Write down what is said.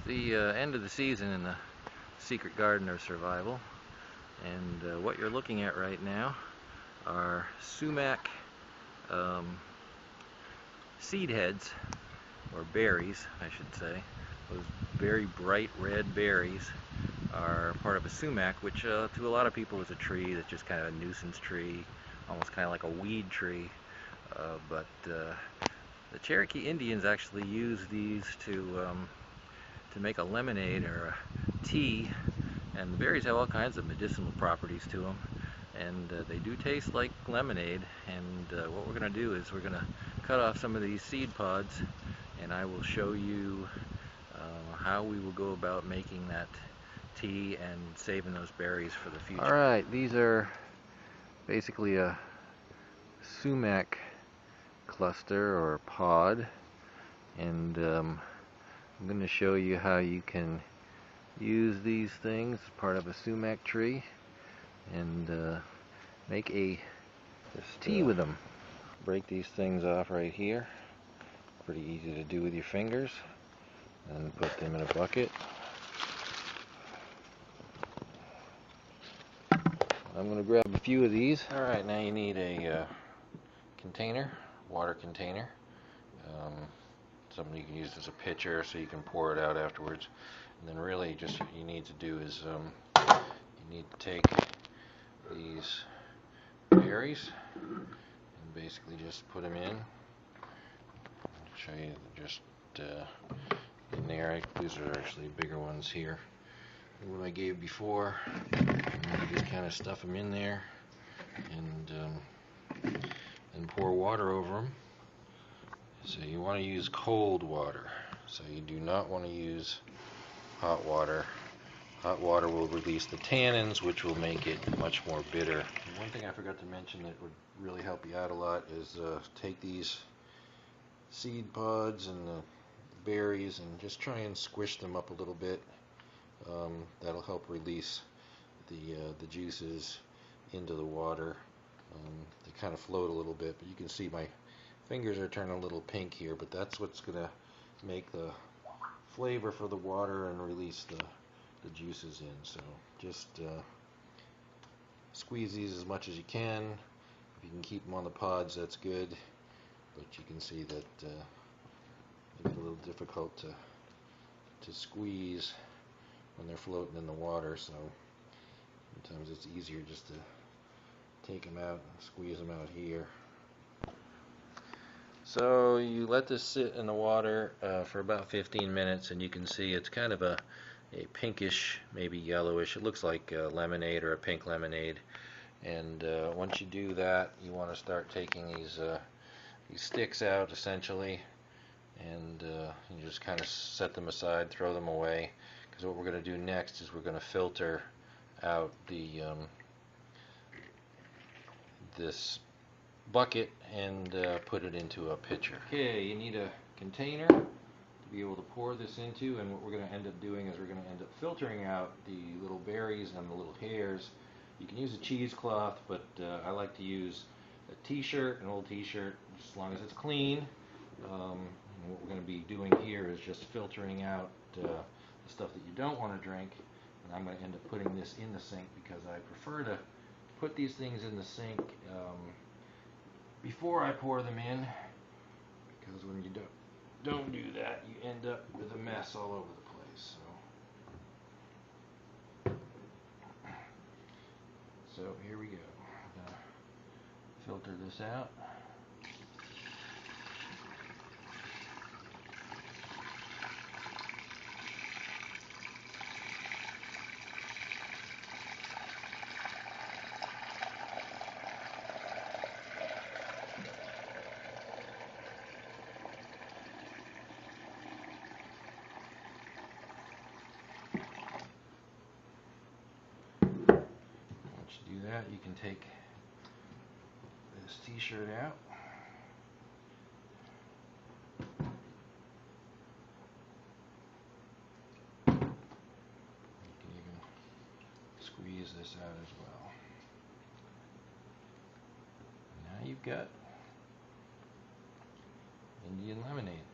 the end of the season in the secret garden of survival, and what you're looking at right now are sumac seed heads, or berries I should say. Those very bright red berries are part of a sumac, which to a lot of people is a tree that's just kind of a nuisance tree, almost kind of like a weed tree, but the Cherokee Indians actually use these to make a lemonade or a tea, and the berries have all kinds of medicinal properties to them, and they do taste like lemonade. And what we're going to do is we're going to cut off some of these seed pods, and I will show you how we will go about making that tea and saving those berries for the future. Alright, these are basically a sumac cluster or pod, and I'm going to show you how you can use these things as part of a sumac tree and make a tea with them. Break these things off right here. Pretty easy to do with your fingers, and put them in a bucket. I'm going to grab a few of these. Alright, now you need a container, water container. Something you can use as a pitcher so you can pour it out afterwards. And then really just what you need to do is you need to take these berries and basically just put them in. I'll show you just in there. These are actually bigger ones here than what I gave before. And you just kind of stuff them in there and pour water over them. So you want to use cold water. So you do not want to use hot water. Hot water will release the tannins, which will make it much more bitter. And one thing I forgot to mention that would really help you out a lot is take these seed pods and the berries and just try and squish them up a little bit. That'll help release the juices into the water. They kind of float a little bit, but you can see my fingers are turning a little pink here, but that's what's going to make the flavor for the water and release the juices in. So just squeeze these as much as you can. If you can keep them on the pods, that's good, but you can see that it's a little difficult to squeeze when they're floating in the water, so sometimes it's easier just to take them out and squeeze them out here. So you let this sit in the water for about 15 minutes, and you can see it's kind of a pinkish, maybe yellowish. It looks like lemonade or a pink lemonade. And once you do that, you want to start taking these sticks out, essentially, and you just kind of set them aside, throw them away, because what we're going to do next is we're going to filter out this bucket and put it into a pitcher. Okay, you need a container to be able to pour this into, and what we're going to end up doing is we're going to end up filtering out the little berries and the little hairs. You can use a cheesecloth, but I like to use a t-shirt, an old t-shirt, just as long as it's clean. And what we're going to be doing here is just filtering out the stuff that you don't want to drink, and I'm going to end up putting this in the sink because I prefer to put these things in the sink before I pour them in, because when you don't do that, you end up with a mess all over the place. So here we go. I'm gonna filter this out. Do that, you can take this t-shirt out. You can even squeeze this out as well. Now you've got Indian lemonade.